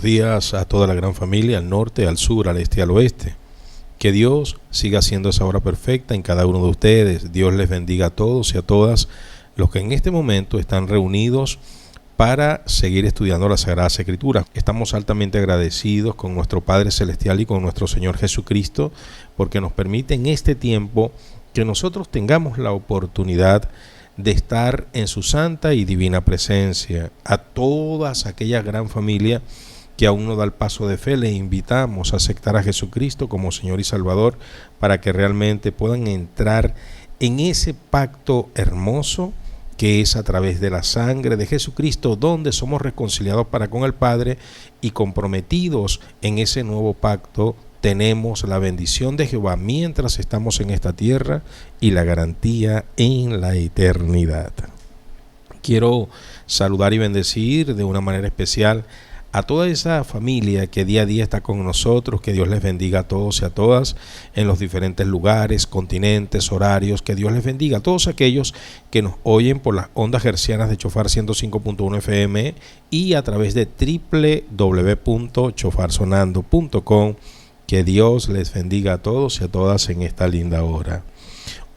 días a toda la gran familia, al norte, al sur, al este y al oeste. Que Dios siga haciendo esa obra perfecta en cada uno de ustedes. Dios les bendiga a todos y a todas los que en este momento están reunidos para seguir estudiando la Sagrada Escritura. Estamos altamente agradecidos con nuestro Padre Celestial y con nuestro Señor Jesucristo porque nos permite en este tiempo que nosotros tengamos la oportunidad de estar en su santa y divina presencia. A todas aquellas gran familia que aún no da el paso de fe, le invitamos a aceptar a Jesucristo como Señor y Salvador para que realmente puedan entrar en ese pacto hermoso que es a través de la sangre de Jesucristo, donde somos reconciliados para con el Padre y comprometidos en ese nuevo pacto. Tenemos la bendición de Jehová mientras estamos en esta tierra y la garantía en la eternidad. Quiero saludar y bendecir de una manera especial a toda esa familia que día a día está con nosotros. Que Dios les bendiga a todos y a todas en los diferentes lugares, continentes, horarios. Que Dios les bendiga a todos aquellos que nos oyen por las ondas hercianas de Chofar 105.1 FM y a través de www.chofarsonando.com. Que Dios les bendiga a todos y a todas en esta linda hora.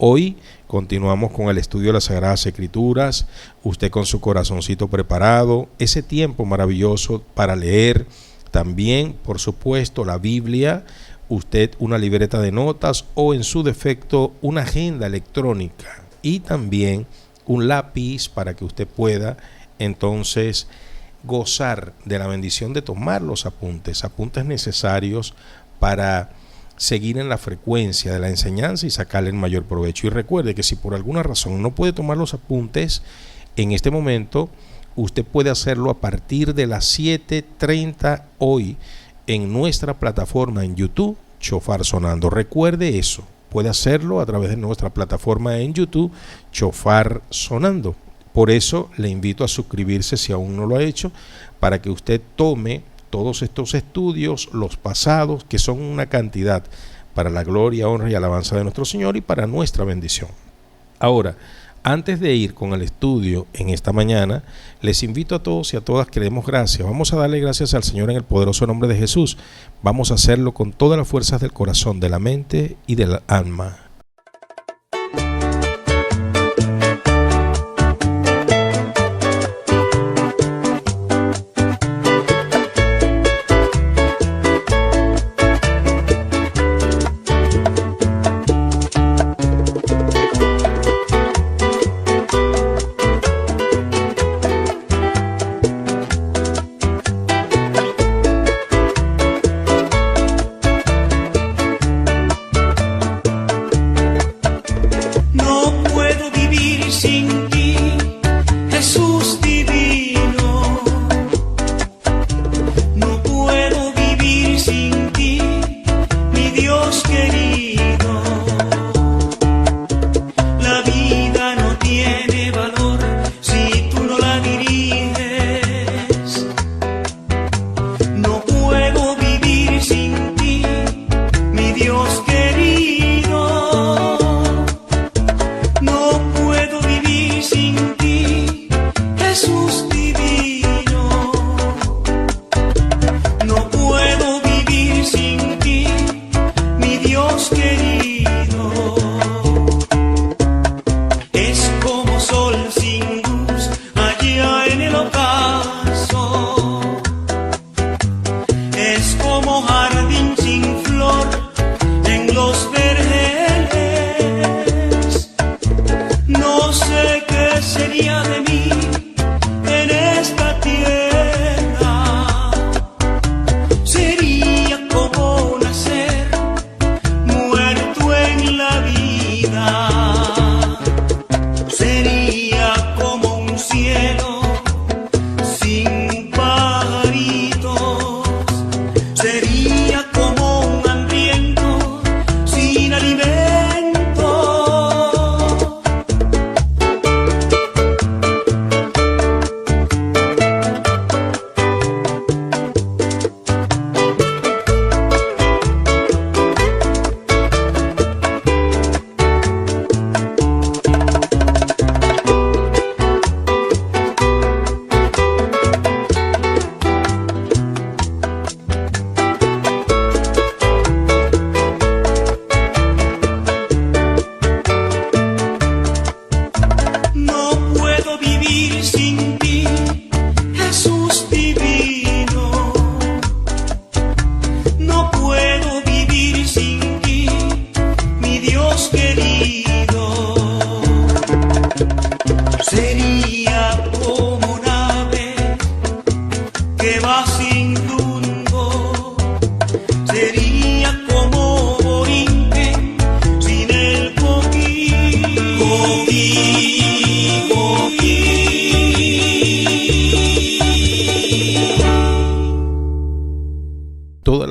Hoy continuamos con el estudio de las Sagradas Escrituras. Usted con su corazoncito preparado, ese tiempo maravilloso para leer. También, por supuesto, la Biblia. Usted una libreta de notas o en su defecto una agenda electrónica. Y también un lápiz para que usted pueda entonces gozar de la bendición de tomar los apuntes necesarios para seguir en la frecuencia de la enseñanza y sacarle el mayor provecho. Y recuerde que si por alguna razón no puede tomar los apuntes en este momento, usted puede hacerlo a partir de las 7:30 hoy en nuestra plataforma en YouTube, Chofar Sonando. Recuerde eso, puede hacerlo a través de nuestra plataforma en YouTube, Chofar Sonando. Por eso le invito a suscribirse si aún no lo ha hecho, para que usted tome todos estos estudios, los pasados, que son una cantidad, para la gloria, honra y alabanza de nuestro Señor y para nuestra bendición. Ahora, antes de ir con el estudio en esta mañana, les invito a todos y a todas que le demos gracias. Vamos a darle gracias al Señor en el poderoso nombre de Jesús. Vamos a hacerlo con todas las fuerzas del corazón, de la mente y del alma. Sería como nacer muerto en la vida.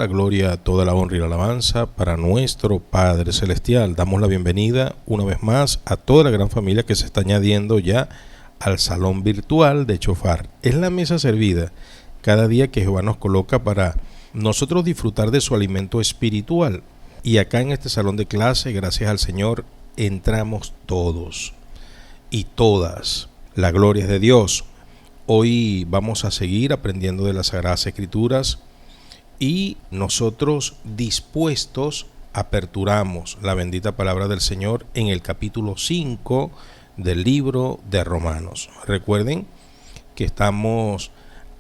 gloria, toda la honra y la alabanza para nuestro Padre Celestial. Damos la bienvenida una vez más a toda la gran familia que se está añadiendo ya al salón virtual de Chofar. Es la mesa servida cada día que Jehová nos coloca para nosotros disfrutar de su alimento espiritual. Y acá en este salón de clase, gracias al Señor, entramos todos y todas. La gloria es de Dios. Hoy vamos a seguir aprendiendo de las Sagradas Escrituras y nosotros dispuestos aperturamos la bendita palabra del Señor en el capítulo 5 del libro de Romanos. Recuerden que estamos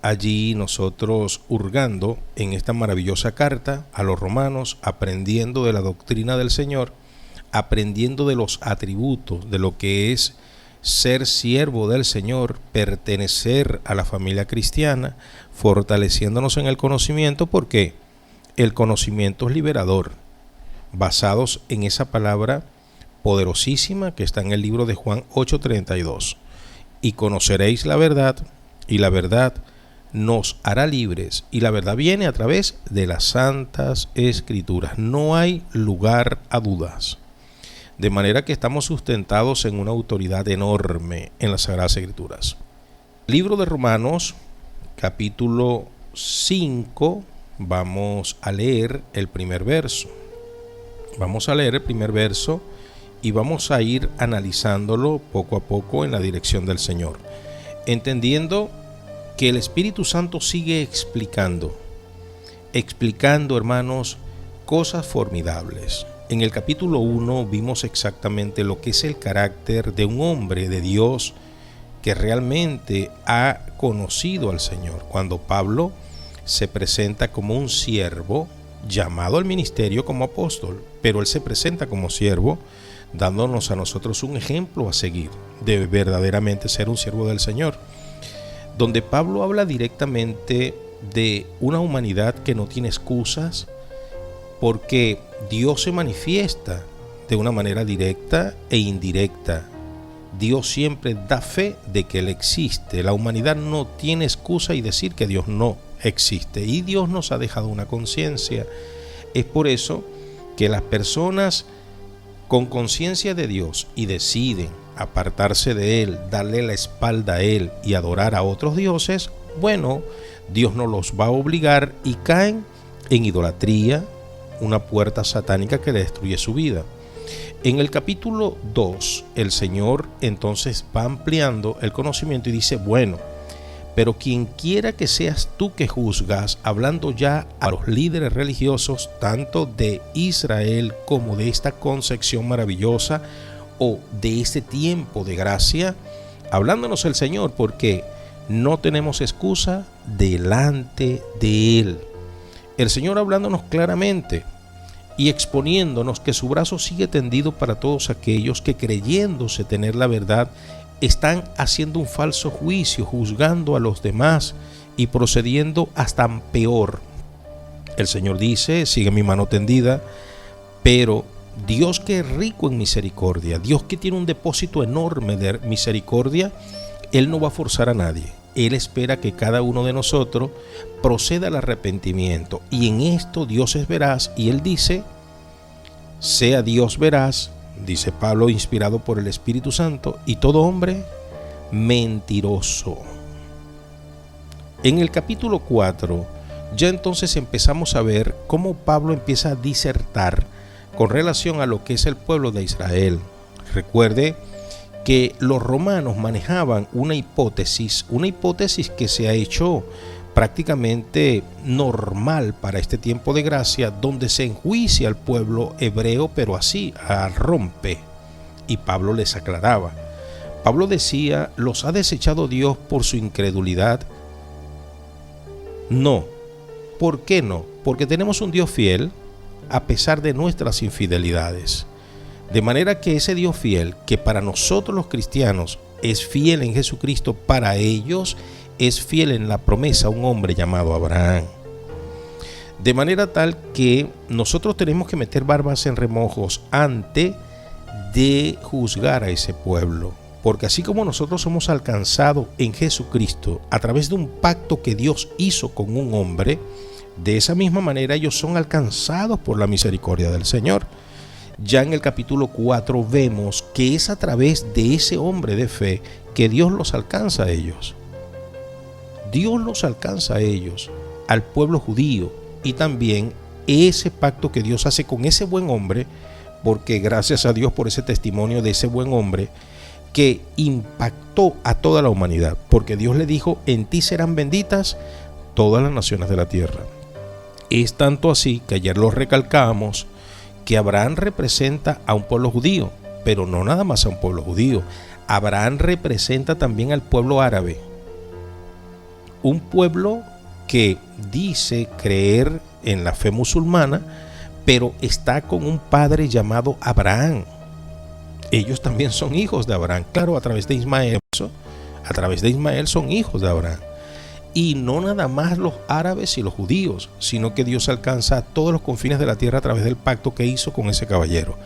allí nosotros hurgando en esta maravillosa carta a los romanos, aprendiendo de la doctrina del Señor, aprendiendo de los atributos, de lo que es ser siervo del Señor, pertenecer a la familia cristiana, fortaleciéndonos en el conocimiento, porque el conocimiento es liberador, basados en esa palabra poderosísima que está en el libro de Juan 8:32. Y conoceréis la verdad, y la verdad nos hará libres, y la verdad viene a través de las santas escrituras. No hay lugar a dudas. De manera que estamos sustentados en una autoridad enorme en las Sagradas Escrituras. Libro de Romanos, capítulo 5, vamos a leer el primer verso. Vamos a leer el primer verso y vamos a ir analizándolo poco a poco en la dirección del Señor, entendiendo que el Espíritu Santo sigue explicando, hermanos, cosas formidables. En el capítulo 1 vimos exactamente lo que es el carácter de un hombre de Dios que realmente ha conocido al Señor. Cuando Pablo se presenta como un siervo, llamado al ministerio como apóstol, pero él se presenta como siervo, dándonos a nosotros un ejemplo a seguir de verdaderamente ser un siervo del Señor. Donde Pablo habla directamente de una humanidad que no tiene excusas, porque Dios se manifiesta de una manera directa e indirecta. Dios siempre da fe de que Él existe. La humanidad no tiene excusa y decir que Dios no existe. Y Dios nos ha dejado una conciencia. Es por eso que las personas con conciencia de Dios y deciden apartarse de Él, darle la espalda a Él y adorar a otros dioses, bueno, Dios no los va a obligar y caen en idolatría, una puerta satánica que le destruye su vida. En el capítulo 2, el Señor entonces va ampliando el conocimiento y dice, bueno, pero quien quiera que seas tú que juzgas, hablando ya a los líderes religiosos, tanto de Israel como de esta concepción maravillosa o de este tiempo de gracia, hablándonos el Señor, porque no tenemos excusa delante de Él. El Señor hablándonos claramente y exponiéndonos que su brazo sigue tendido para todos aquellos que, creyéndose tener la verdad, están haciendo un falso juicio, juzgando a los demás y procediendo hasta peor. El Señor dice, sigue mi mano tendida, pero Dios, que es rico en misericordia, Dios que tiene un depósito enorme de misericordia, Él no va a forzar a nadie. Él espera que cada uno de nosotros proceda al arrepentimiento. Y en esto Dios es veraz. Y Él dice, sea Dios veraz, dice Pablo, inspirado por el Espíritu Santo, y todo hombre mentiroso. En el capítulo 4, ya entonces empezamos a ver cómo Pablo empieza a disertar con relación a lo que es el pueblo de Israel. Recuerde que los romanos manejaban una hipótesis que se ha hecho prácticamente normal para este tiempo de gracia, donde se enjuicia al pueblo hebreo, pero así, a rompe. Y Pablo les aclaraba. Pablo decía, ¿los ha desechado Dios por su incredulidad? No. ¿Por qué no? Porque tenemos un Dios fiel a pesar de nuestras infidelidades. De manera que ese Dios fiel, que para nosotros los cristianos es fiel en Jesucristo, para ellos es fiel en la promesa a un hombre llamado Abraham. De manera tal que nosotros tenemos que meter barbas en remojos antes de juzgar a ese pueblo. Porque así como nosotros somos alcanzados en Jesucristo a través de un pacto que Dios hizo con un hombre, De esa misma manera ellos son alcanzados por la misericordia del Señor. Ya en el capítulo 4 vemos que es a través de ese hombre de fe que Dios los alcanza a ellos. Dios los alcanza a ellos, al pueblo judío, y también ese pacto que Dios hace con ese buen hombre, porque gracias a Dios por ese testimonio de ese buen hombre que impactó a toda la humanidad, porque Dios le dijo: en ti serán benditas todas las naciones de la tierra. Es tanto así que ayer lo recalcábamos, que Abraham representa a un pueblo judío, pero no nada más a un pueblo judío. Abraham representa también al pueblo árabe, un pueblo que dice creer en la fe musulmana, pero está con un padre llamado Abraham. Ellos también son hijos de Abraham, claro, a través de Ismael. A través de Ismael son hijos de Abraham. Y no nada más los árabes y los judíos, sino que Dios alcanza a todos los confines de la tierra a través del pacto que hizo con ese caballero.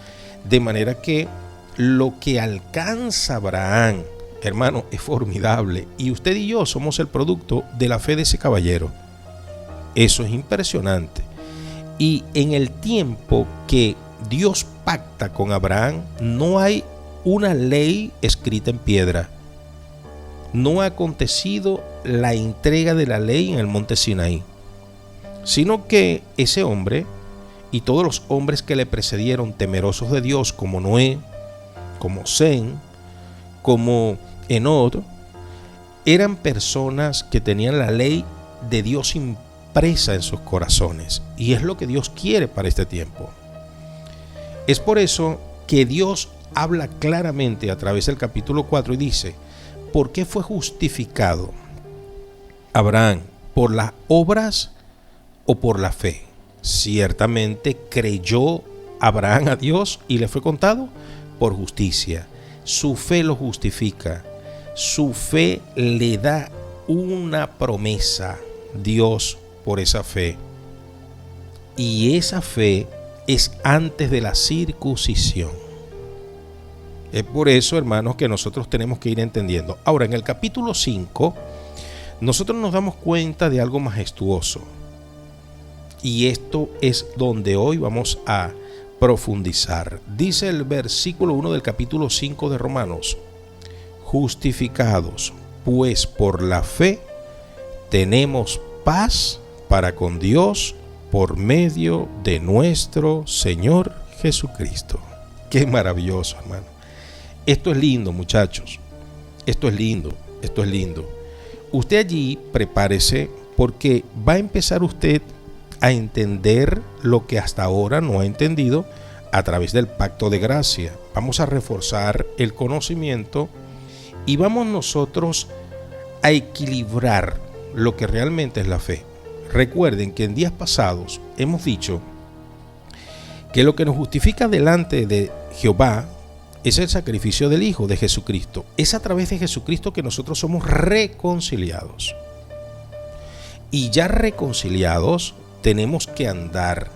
De manera que lo que alcanza Abraham, hermano, es formidable. Y usted y yo somos el producto de la fe de ese caballero. Eso es impresionante. Y en el tiempo que Dios pacta con Abraham, no hay una ley escrita en piedra. No ha acontecido la entrega de la ley en el monte Sinaí, sino que ese hombre y todos los hombres que le precedieron, temerosos de Dios, como Noé, como Sem, como Enoch, eran personas que tenían la ley de Dios impresa en sus corazones, y es lo que Dios quiere para este tiempo. Es por eso que Dios habla claramente a través del capítulo 4 y dice: ¿por qué fue justificado Abraham? ¿Por las obras o por la fe? Ciertamente creyó Abraham a Dios y le fue contado por justicia. Su fe lo justifica. Su fe le da una promesa, Dios, por esa fe. Y esa fe es antes de la circuncisión. Es por eso, hermanos, que nosotros tenemos que ir entendiendo. Ahora, en el capítulo 5, nosotros nos damos cuenta de algo majestuoso. Y esto es donde hoy vamos a profundizar. Dice el versículo 1 del capítulo 5 de Romanos: justificados, pues por la fe tenemos paz para con Dios por medio de nuestro Señor Jesucristo. Qué maravilloso, hermano. Esto es lindo, muchachos. Esto es lindo. Esto es lindo. Usted allí prepárese, porque va a empezar usted a entender lo que hasta ahora no ha entendido a través del pacto de gracia. Vamos a reforzar el conocimiento y vamos nosotros a equilibrar lo que realmente es la fe. Recuerden que en días pasados hemos dicho que lo que nos justifica delante de Jehová es el sacrificio del Hijo de Jesucristo. Es a través de Jesucristo que nosotros somos reconciliados. Y ya reconciliados, tenemos que andar,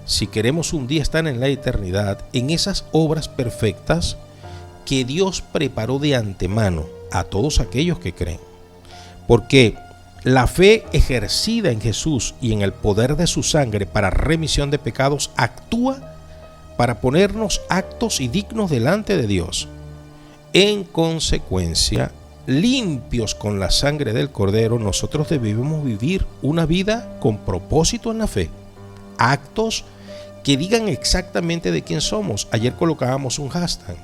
si queremos un día estar en la eternidad, en esas obras perfectas que Dios preparó de antemano a todos aquellos que creen. Porque la fe ejercida en Jesús y en el poder de su sangre para remisión de pecados actúa para ponernos actos y dignos delante de Dios. En consecuencia, limpios con la sangre del Cordero, nosotros debemos vivir una vida con propósito en la fe. Actos que digan exactamente de quién somos. Ayer colocábamos un hashtag.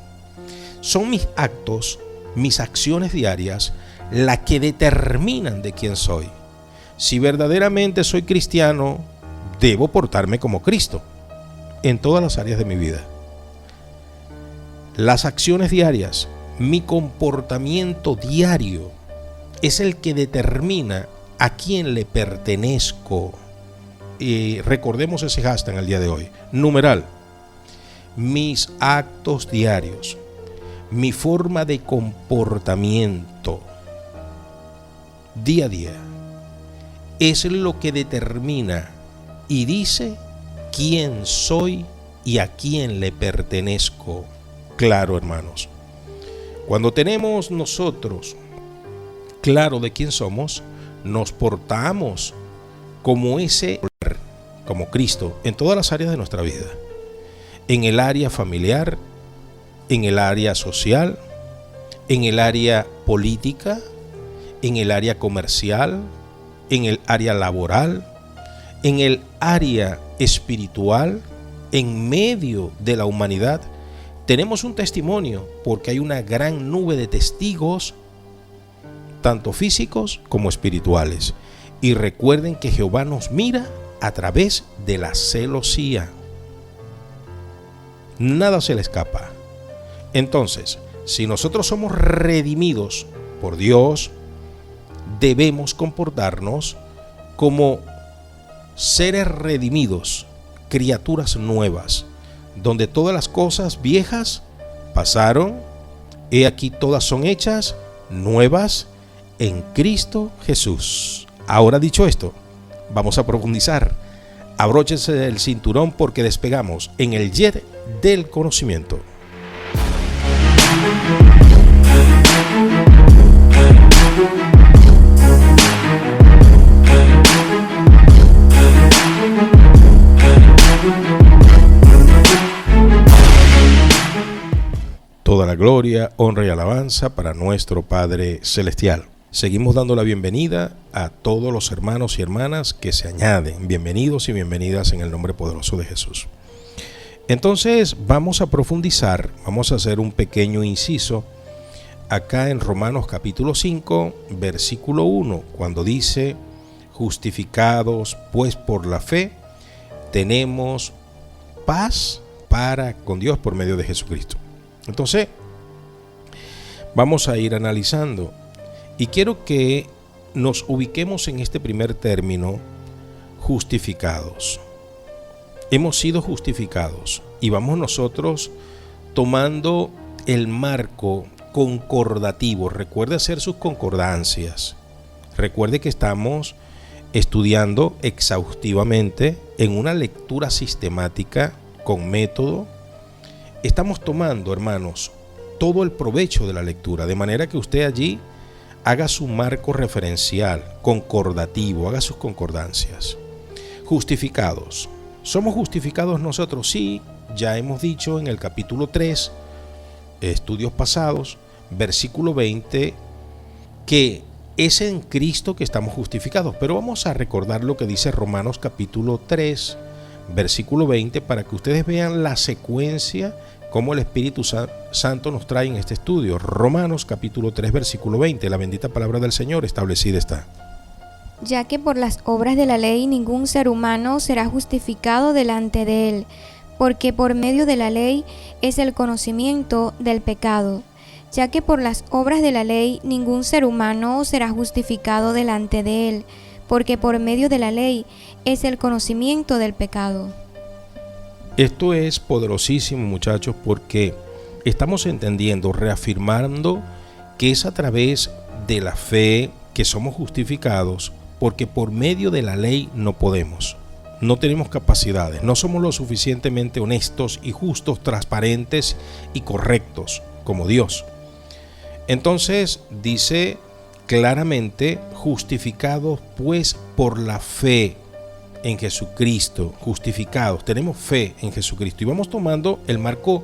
Son mis actos, mis acciones diarias, las que determinan de quién soy. Si verdaderamente soy cristiano, debo portarme como Cristo en todas las áreas de mi vida. Las acciones diarias, mi comportamiento diario, es el que determina a quién le pertenezco. Y recordemos ese hashtag el día de hoy. Numeral: mis actos diarios, mi forma de comportamiento día a día, es lo que determina y dice quién soy y a quién le pertenezco. Claro, hermanos, cuando tenemos nosotros claro de quién somos, nos portamos como como Cristo en todas las áreas de nuestra vida, en el área familiar, en el área social, en el área política, en el área comercial, en el área laboral, en el área espiritual, en medio de la humanidad. Tenemos un testimonio porque hay una gran nube de testigos, tanto físicos como espirituales. Y recuerden que Jehová nos mira a través de la celosía. Nada se le escapa. Entonces, si nosotros somos redimidos por Dios, debemos comportarnos como seres redimidos, criaturas nuevas, donde todas las cosas viejas pasaron, he aquí todas son hechas nuevas en Cristo Jesús. Ahora dicho esto, vamos a profundizar. Abróchense el cinturón porque despegamos en el jet del conocimiento. Toda la gloria, honra y alabanza para nuestro Padre Celestial. Seguimos dando la bienvenida a todos los hermanos y hermanas que se añaden. Bienvenidos y bienvenidas en el nombre poderoso de Jesús. Entonces vamos a profundizar, vamos a hacer un pequeño inciso acá en Romanos capítulo 5, versículo 1, cuando dice: justificados pues por la fe, tenemos paz para con Dios por medio de Jesucristo. Entonces, vamos a ir analizando y quiero que nos ubiquemos en este primer término, justificados. Hemos sido justificados y vamos nosotros tomando el marco concordativo. Recuerde hacer sus concordancias. Recuerde que estamos estudiando exhaustivamente en una lectura sistemática con método. Estamos tomando, hermanos, todo el provecho de la lectura, de manera que usted allí haga su marco referencial, concordativo, haga sus concordancias. Justificados. ¿Somos justificados nosotros? Sí, ya hemos dicho en el capítulo 3, estudios pasados, versículo 20, que es en Cristo que estamos justificados. Pero vamos a recordar lo que dice Romanos capítulo 3, versículo 20, para que ustedes vean la secuencia, cómo el Espíritu Santo nos trae en este estudio. Romanos capítulo 3, versículo 20, la bendita palabra del Señor establecida está. Ya que por las obras de la ley ningún ser humano será justificado delante de él, porque por medio de la ley es el conocimiento del pecado. Ya que por las obras de la ley ningún ser humano será justificado delante de él, porque por medio de la ley es el conocimiento del pecado. Esto es poderosísimo, muchachos, porque estamos entendiendo, reafirmando que es a través de la fe que somos justificados, porque por medio de la ley no podemos. No tenemos capacidades, no somos lo suficientemente honestos y justos, transparentes y correctos como Dios. Entonces dice claramente: justificados pues por la fe en Jesucristo, justificados, tenemos fe en Jesucristo. Y vamos tomando el marco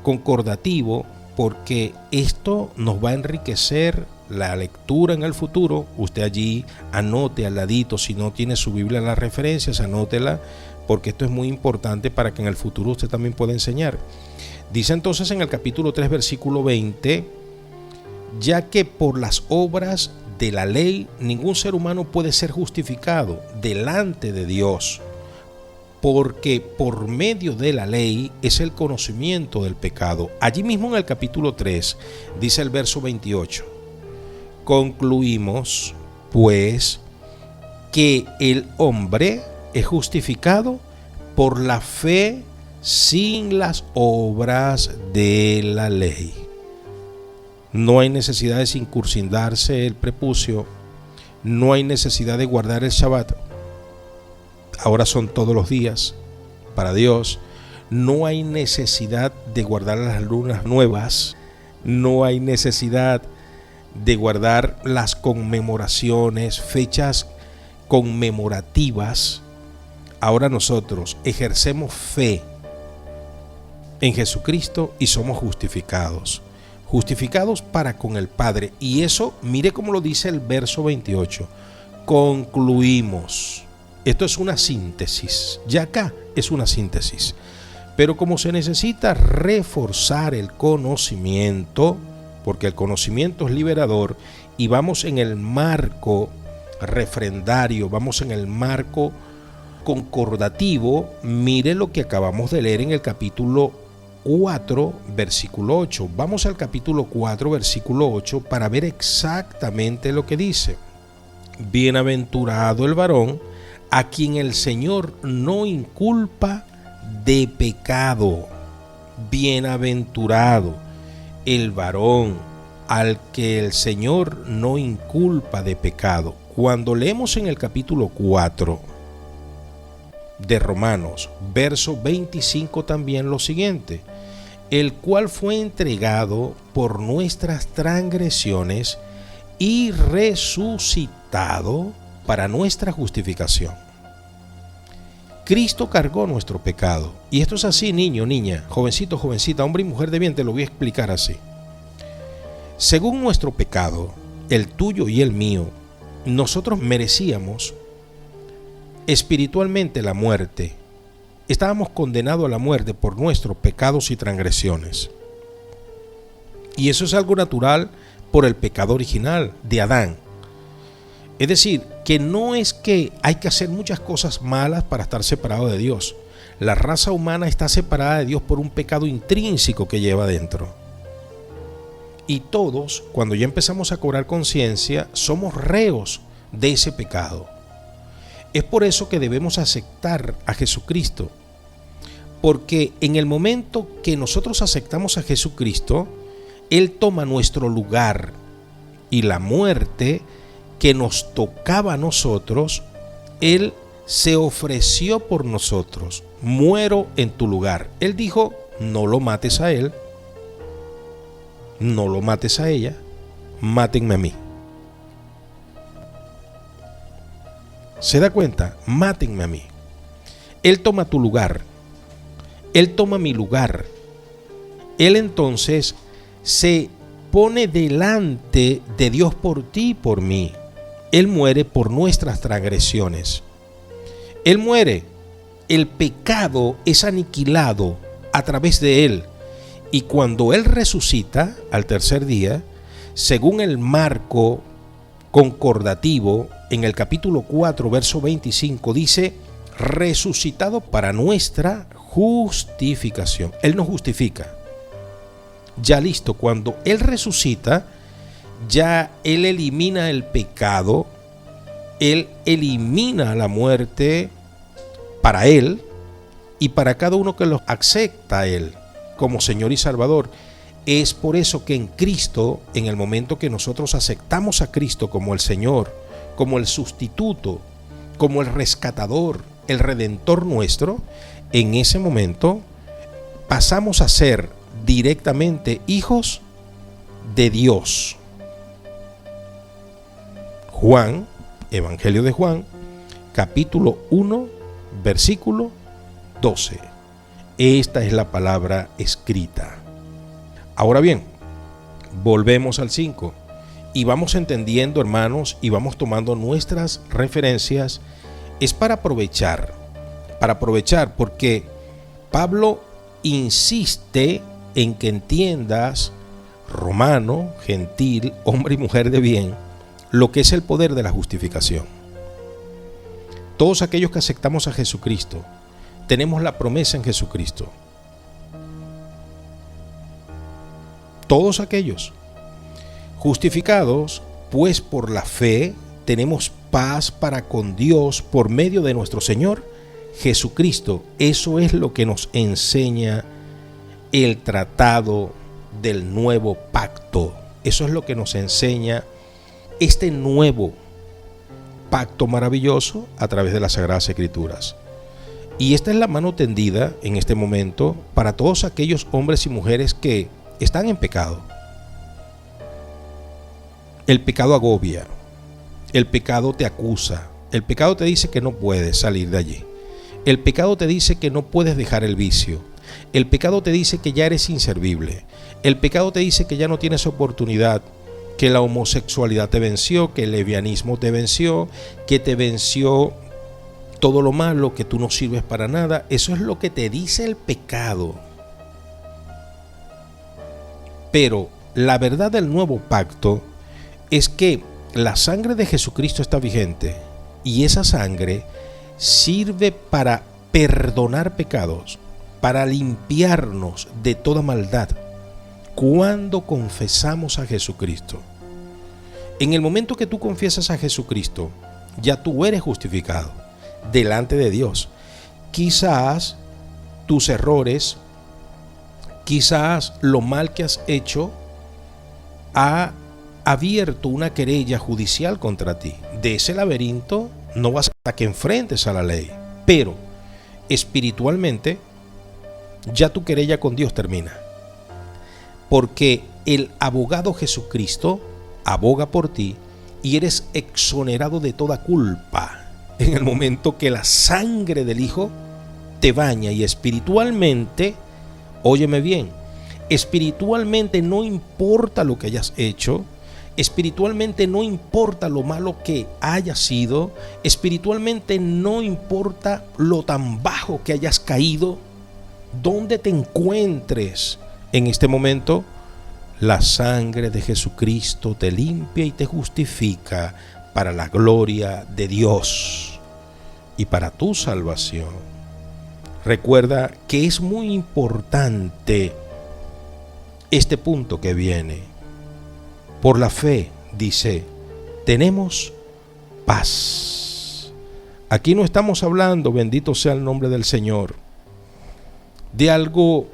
concordativo porque esto nos va a enriquecer la lectura en el futuro. Usted allí anote al ladito, si no tiene su Biblia en las referencias, anótela, porque esto es muy importante para que en el futuro usted también pueda enseñar. Dice entonces en el capítulo 3, versículo 20: ya que por las obras de la ley ningún ser humano puede ser justificado delante de Dios, porque por medio de la ley es el conocimiento del pecado. Allí mismo en el capítulo 3 dice el verso 28: concluimos pues que el hombre es justificado por la fe sin las obras de la ley. No hay necesidad de circuncidarse el prepucio, no hay necesidad de guardar el Shabbat. Ahora son todos los días para Dios. No hay necesidad de guardar las lunas nuevas, no hay necesidad de guardar las conmemoraciones, fechas conmemorativas, ahora nosotros ejercemos fe en Jesucristo y somos justificados. Justificados para con el Padre. Y eso, mire cómo lo dice el verso 28. Concluimos. Esto es una síntesis. Ya acá es una síntesis. Pero como se necesita reforzar el conocimiento, porque el conocimiento es liberador, y vamos en el marco refrendario, vamos en el marco concordativo, mire lo que acabamos de leer en el capítulo 4, versículo 8. Vamos al capítulo 4, versículo 8 para ver exactamente lo que dice. Bienaventurado el varón a quien el Señor no inculpa de pecado. Bienaventurado el varón al que el Señor no inculpa de pecado. Cuando leemos en el capítulo 4 de Romanos, verso 25 también lo siguiente: el cual fue entregado por nuestras transgresiones y resucitado para nuestra justificación. Cristo cargó nuestro pecado. Y esto es así, niño, niña, jovencito, jovencita, hombre y mujer de bien, te lo voy a explicar así. Según nuestro pecado, el tuyo y el mío, nosotros merecíamos espiritualmente la muerte. Estábamos condenados a la muerte por nuestros pecados y transgresiones. Y eso es algo natural por el pecado original de Adán. Es decir, que no es que hay que hacer muchas cosas malas para estar separado de Dios. La raza humana está separada de Dios por un pecado intrínseco que lleva dentro. Y todos, cuando ya empezamos a cobrar conciencia, somos reos de ese pecado. Es por eso que debemos aceptar a Jesucristo. Porque en el momento que nosotros aceptamos a Jesucristo, Él toma nuestro lugar y la muerte que nos tocaba a nosotros, Él se ofreció por nosotros. Muero en tu lugar. Él dijo, no lo mates a él, no lo mates a ella, mátenme a mí. ¿Se da cuenta? Mátenme a mí. Él toma tu lugar. Él toma mi lugar. Él entonces se pone delante de Dios por ti y por mí. Él muere por nuestras transgresiones. Él muere. El pecado es aniquilado a través de Él. Y cuando Él resucita al tercer día, según el marco concordativo, en el capítulo 4, verso 25, dice, resucitado para nuestra justificación. Él nos justifica. Ya listo, cuando Él resucita, ya Él elimina el pecado, Él elimina la muerte para Él y para cada uno que lo acepta a Él como Señor y Salvador. Es por eso que en Cristo, en el momento que nosotros aceptamos a Cristo como el Señor, como el sustituto, como el rescatador, el redentor nuestro, en ese momento pasamos a ser directamente hijos de Dios. Juan, Evangelio de Juan, capítulo 1, versículo 12. Esta es la palabra escrita. Ahora bien, volvemos al 5 y vamos entendiendo, hermanos, y vamos tomando nuestras referencias. Es para aprovechar, porque Pablo insiste en que entiendas, romano, gentil, hombre y mujer de bien, lo que es el poder de la justificación. Todos aquellos que aceptamos a Jesucristo, tenemos la promesa en Jesucristo. Todos aquellos justificados, pues por la fe tenemos paz para con Dios por medio de nuestro Señor Jesucristo. Eso es lo que nos enseña el tratado del nuevo pacto. Eso es lo que nos enseña este nuevo pacto maravilloso a través de las Sagradas Escrituras. Y esta es la mano tendida en este momento para todos aquellos hombres y mujeres que están en pecado. El pecado agobia, el pecado te acusa, El pecado te dice que no puedes salir de allí. El pecado te dice que no puedes dejar el vicio. El pecado te dice que ya eres inservible. El pecado te dice que ya no tienes oportunidad, que la homosexualidad te venció, que el lesbianismo te venció, que te venció todo lo malo, que tú no sirves para nada. Eso es lo que te dice el pecado. Pero la verdad del nuevo pacto es que la sangre de Jesucristo está vigente y esa sangre sirve para perdonar pecados, para limpiarnos de toda maldad cuando confesamos a Jesucristo. En el momento que tú confiesas a Jesucristo, ya tú eres justificado delante de Dios. Quizás tus errores, quizás lo mal que has hecho ha abierto una querella judicial contra ti. De ese laberinto no vas hasta que enfrentes a la ley, pero espiritualmente ya tu querella con Dios termina, porque el abogado Jesucristo aboga por ti y eres exonerado de toda culpa en el momento que la sangre del Hijo te baña. Y espiritualmente, óyeme bien, espiritualmente no importa lo que hayas hecho, espiritualmente no importa lo malo que hayas sido, espiritualmente no importa lo tan bajo que hayas caído, donde te encuentres en este momento, la sangre de Jesucristo te limpia y te justifica para la gloria de Dios y para tu salvación. Recuerda que es muy importante este punto que viene. Por la fe, dice, tenemos paz. Aquí no estamos hablando, bendito sea el nombre del Señor, de algo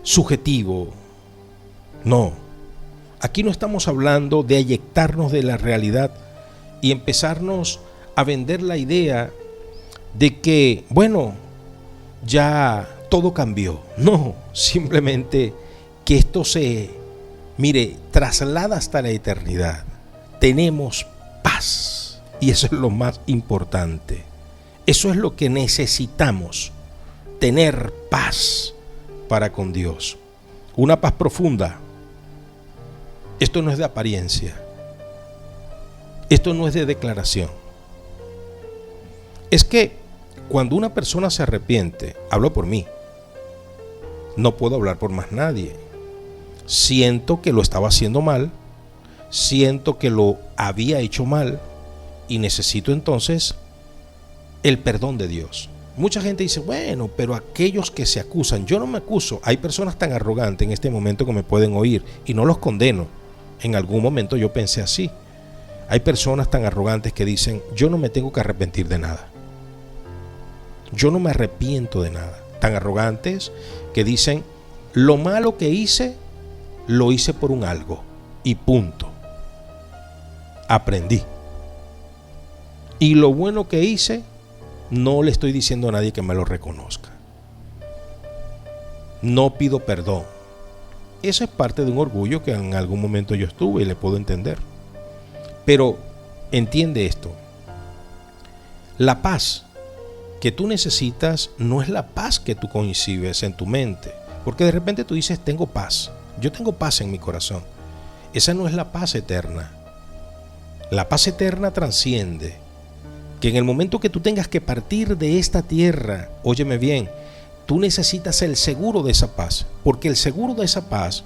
subjetivo. No, aquí no estamos hablando de eyectarnos de la realidad y empezarnos a vender la idea de que, bueno, ya todo cambió. No, simplemente que esto se, traslada hasta la eternidad. Tenemos paz y eso es lo más importante. Eso es lo que necesitamos, tener paz para con Dios. Una paz profunda. Esto no es de apariencia. Esto no es de declaración. Es que cuando una persona se arrepiente, hablo por mí, no puedo hablar por más nadie. Siento que lo estaba haciendo mal, siento que lo había hecho mal y necesito entonces el perdón de Dios. Mucha gente dice, bueno, pero aquellos que se acusan, yo no me acuso. Hay personas tan arrogantes en este momento que me pueden oír y no los condeno. En algún momento yo pensé así. Hay personas tan arrogantes que dicen, yo no me tengo que arrepentir de nada. Yo no me arrepiento de nada. Tan arrogantes que dicen, lo malo que hice, lo hice por un algo y punto. Aprendí. Y lo bueno que hice, no le estoy diciendo a nadie que me lo reconozca. No pido perdón. Eso es parte de un orgullo que en algún momento yo estuve y le puedo entender. Pero entiende esto. La paz que tú necesitas no es la paz que tú concibes en tu mente. Porque de repente tú dices, tengo paz. Yo tengo paz en mi corazón. Esa no es la paz eterna. La paz eterna trasciende. Que en el momento que tú tengas que partir de esta tierra, óyeme bien, tú necesitas el seguro de esa paz. Porque el seguro de esa paz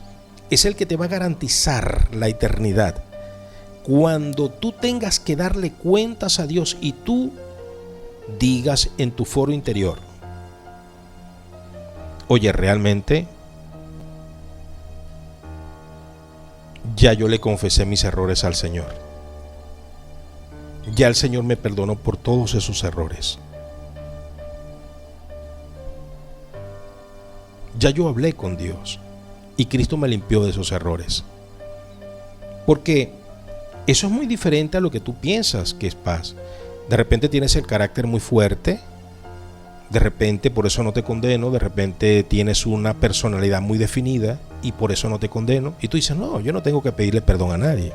es el que te va a garantizar la eternidad. Cuando tú tengas que darle cuentas a Dios y tú digas en tu foro interior, oye, realmente ya yo le confesé mis errores al Señor. Ya el Señor me perdonó por todos esos errores. Ya yo hablé con Dios y Cristo me limpió de esos errores. Porque eso es muy diferente a lo que tú piensas que es paz. De repente tienes el carácter muy fuerte, de repente por eso no te condeno, de repente tienes una personalidad muy definida y por eso no te condeno. Y tú dices, no, yo no tengo que pedirle perdón a nadie.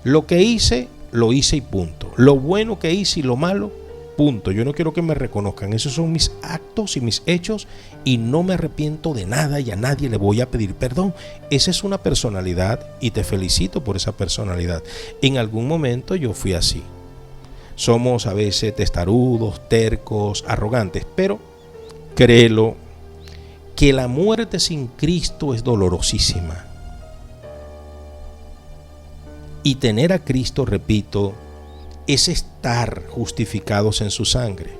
Lo que hice, lo hice y punto. Lo bueno que hice y lo malo, punto. Yo no quiero que me reconozcan. Esos son mis actos y mis hechos y no me arrepiento de nada y a nadie le voy a pedir perdón. Esa es una personalidad y te felicito por esa personalidad. En algún momento yo fui así. Somos a veces testarudos, tercos, arrogantes, pero créelo que la muerte sin Cristo es dolorosísima. Y tener a Cristo, repito, es estar justificados en su sangre.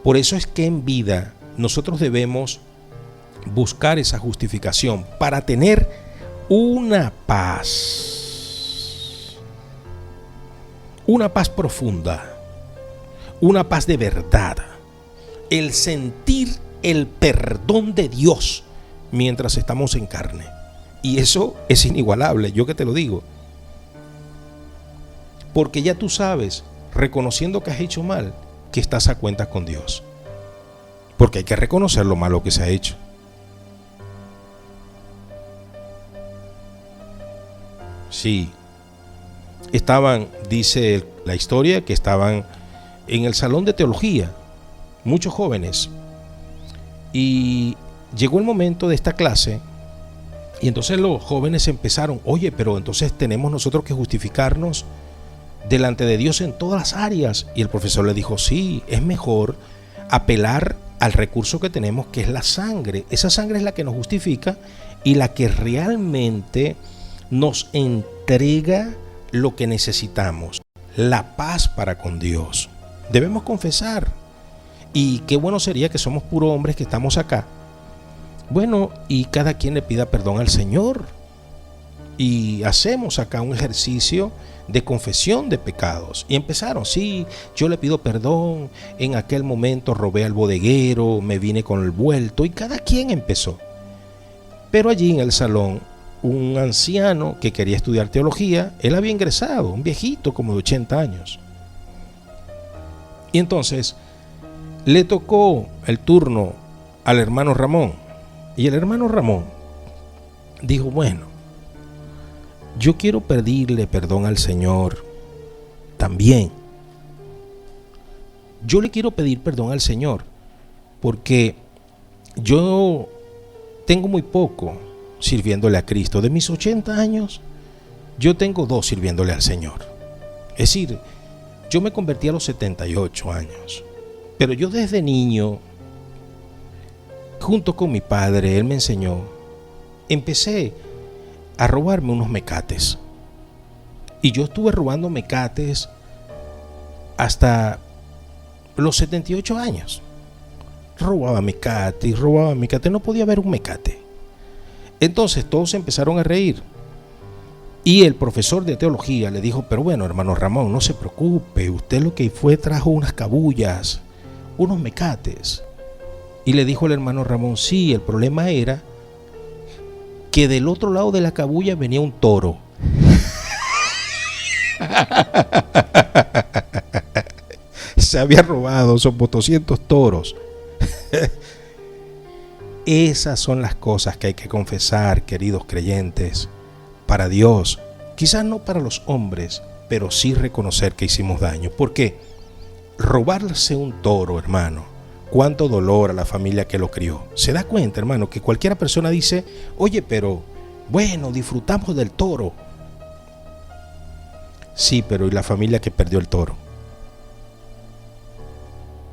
Por eso es que en vida nosotros debemos buscar esa justificación para tener una paz profunda, una paz de verdad, el sentir el perdón de Dios mientras estamos en carne. Y eso es inigualable, yo que te lo digo. Porque ya tú sabes, reconociendo que has hecho mal, que estás a cuentas con Dios. Porque hay que reconocer lo malo que se ha hecho. Sí. Estaban, dice la historia, que estaban en el salón de teología, muchos jóvenes. Y llegó el momento de esta clase. Y entonces los jóvenes empezaron, oye, pero entonces tenemos nosotros que justificarnos delante de Dios en todas las áreas. Y el profesor le dijo, sí, es mejor apelar al recurso que tenemos, que es la sangre. Esa sangre es la que nos justifica y la que realmente nos entrega lo que necesitamos, la paz para con Dios. Debemos confesar. Y qué bueno sería que somos puros hombres que estamos acá. Bueno, y cada quien le pida perdón al Señor. Y hacemos acá un ejercicio de confesión de pecados. Y empezaron, sí, yo le pido perdón, en aquel momento robé al bodeguero, me vine con el vuelto, y cada quien empezó. Pero allí en el salón, un anciano que quería estudiar teología, él había ingresado, un viejito como de 80 años. Y entonces le tocó el turno al hermano Ramón. Y el hermano Ramón dijo, bueno, yo quiero pedirle perdón al Señor también. Yo le quiero pedir perdón al Señor porque yo tengo muy poco sirviéndole a Cristo. De mis 80 años, yo tengo 2 sirviéndole al Señor. Es decir, yo me convertí a los 78 años. Pero yo desde niño, junto con mi padre, él me enseñó, empecé a robarme unos mecates. Y yo estuve robando mecates hasta los 78 años. Robaba mecates, no podía haber un mecate. Entonces todos empezaron a reír. Y el profesor de teología le dijo, pero bueno, hermano Ramón, no se preocupe, usted lo que fue trajo unas cabullas, unos mecates. Y le dijo el hermano Ramón, sí, el problema era que del otro lado de la cabulla venía un toro. Se había robado, son 200 toros. Esas son las cosas que hay que confesar, queridos creyentes, para Dios. Quizás no para los hombres, pero sí reconocer que hicimos daño. ¿Por qué? Robarse un toro, hermano, cuánto dolor a la familia que lo crió. Se da cuenta, hermano, que cualquier persona dice, oye, pero bueno, disfrutamos del toro. Sí, pero ¿y la familia que perdió el toro?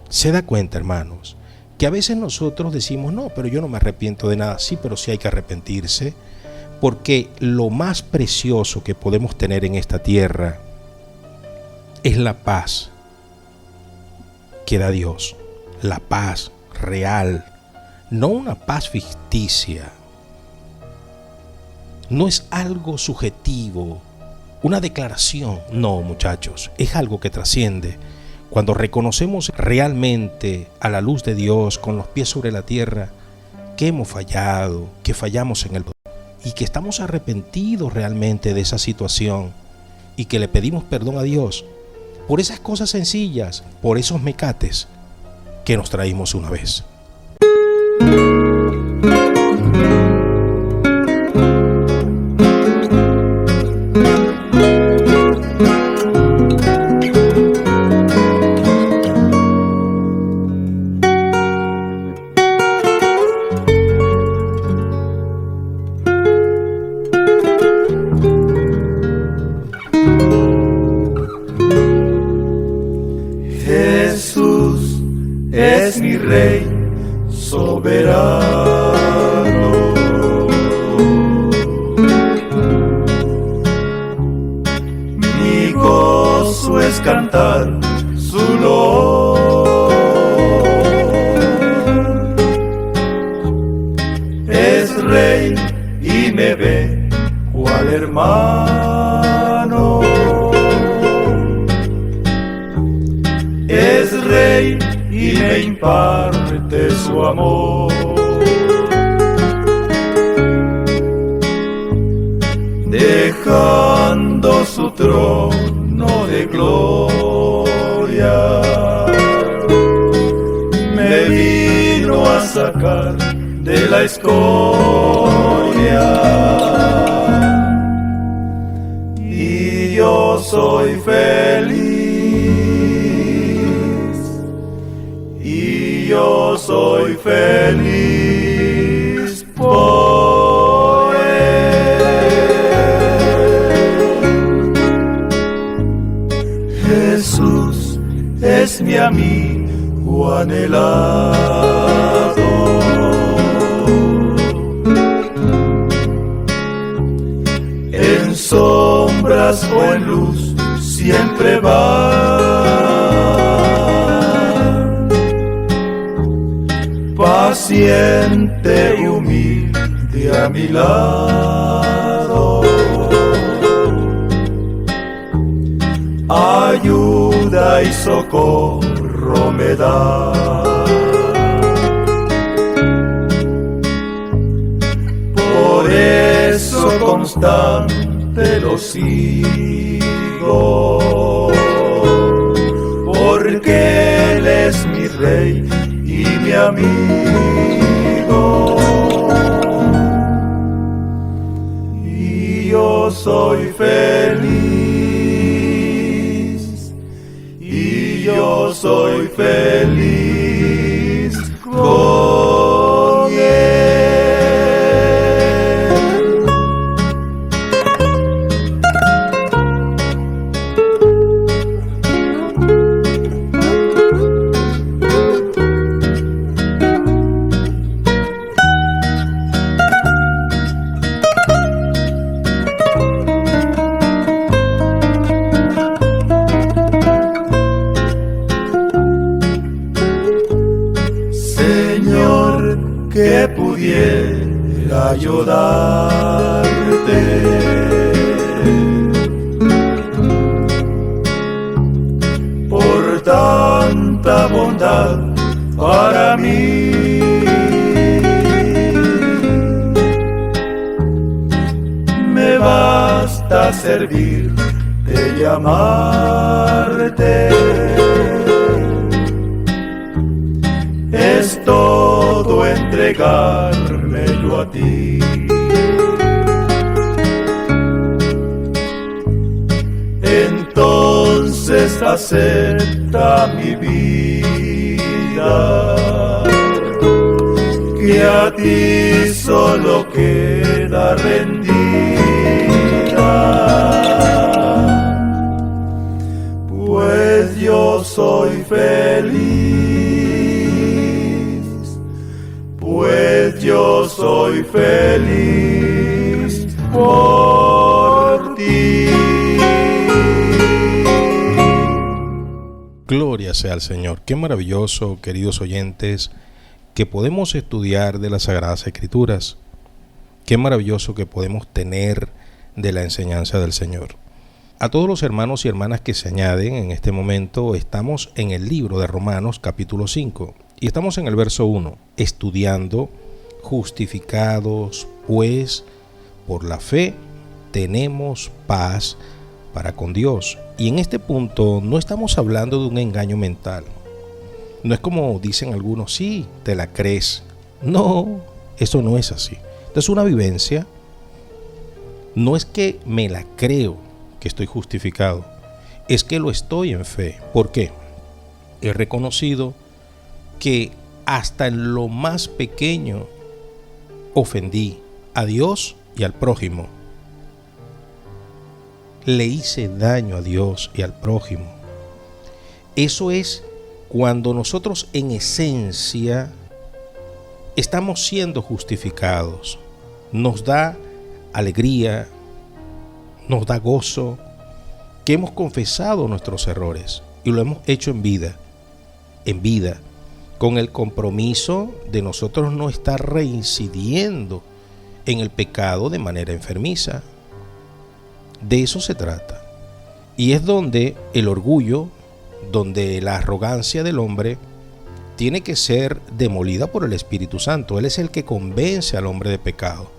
Se da cuenta, hermanos, que a veces nosotros decimos, no, pero yo no me arrepiento de nada. Sí, pero sí hay que arrepentirse, porque lo más precioso que podemos tener en esta tierra es la paz que da Dios. La paz real, no una paz ficticia. No es algo subjetivo, una declaración. No, muchachos, es algo que trasciende. Cuando reconocemos realmente a la luz de Dios, con los pies sobre la tierra, que hemos fallado, que fallamos en el y que estamos arrepentidos realmente de esa situación y que le pedimos perdón a Dios por esas cosas sencillas, por esos mecates que nos traímos una vez. soberano. Mi gozo es cantar su loor. Es rey y me ve cual hermano. Es rey y me imparte su amor. Dejando su trono de gloria, me vino a sacar de la escoria. Y yo soy feliz, y yo soy feliz por él. Jesús es mi amigo anhelado. En sombras o en luz siempre va, paciente y humilde a mi lado. Ayuda y socorro me da. Por eso constante lo sigo, porque Él es mi Rey y mi amigo. Y yo soy feliz, y yo soy feliz con Él. Señor, que pudiera yo darte por tanta bondad para mí. Me basta servirte y amarte. Es todo entregarme yo a ti. Entonces acepta mi vida, que a ti solo queda rendida. Pues yo soy feliz, pues yo soy feliz por ti. Gloria sea al Señor. Qué maravilloso, queridos oyentes, que podemos estudiar de las Sagradas Escrituras. Qué maravilloso que podemos tener de la enseñanza del Señor. A todos los hermanos y hermanas que se añaden en este momento, estamos en el libro de Romanos capítulo 5 y estamos en el verso 1, estudiando: justificados pues por la fe tenemos paz para con Dios. Y en este punto no estamos hablando de un engaño mental. No es como dicen algunos: sí, te la crees. No, eso no es así. Esto es una vivencia. No es que me la creo que estoy justificado, es que lo estoy en fe. ¿Por qué? He reconocido que hasta en lo más pequeño ofendí a Dios y al prójimo. Le hice daño a Dios y al prójimo. Eso es cuando nosotros en esencia estamos siendo justificados. Nos da alegría, nos da gozo, que hemos confesado nuestros errores y lo hemos hecho en vida, con el compromiso de nosotros no estar reincidiendo en el pecado de manera enfermiza. De eso se trata. Y es donde el orgullo, donde la arrogancia del hombre tiene que ser demolida por el Espíritu Santo. Él es el que convence al hombre de pecado.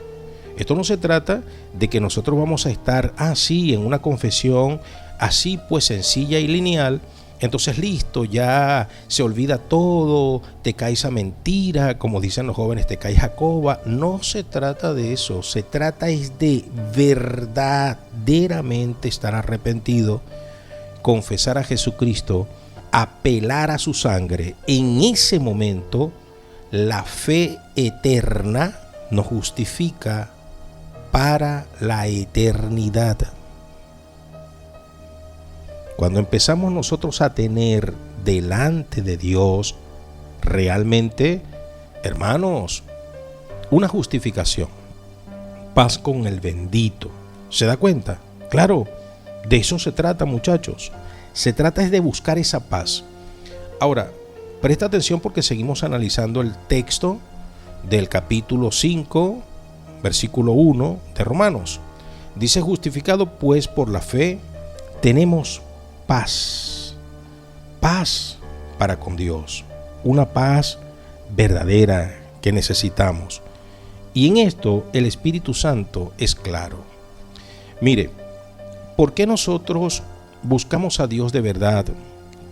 Esto no se trata de que nosotros vamos a estar así en una confesión, así pues sencilla y lineal. Entonces listo, ya se olvida todo, te caes a mentira, como dicen los jóvenes, te caes a coba. No se trata de eso, se trata es de verdaderamente estar arrepentido, confesar a Jesucristo, apelar a su sangre. En ese momento, la fe eterna nos justifica para la eternidad. Cuando empezamos nosotros a tener delante de Dios realmente, hermanos, una justificación, paz con el bendito. ¿Se da cuenta? Claro, de eso se trata, muchachos. Se trata es de buscar esa paz. Ahora, presta atención porque seguimos analizando el texto del capítulo 5, versículo 1 de Romanos. Dice: justificado pues por la fe, tenemos paz para con Dios, una paz verdadera que necesitamos. Y en esto el Espíritu Santo es claro. Mire, ¿por qué nosotros buscamos a Dios de verdad?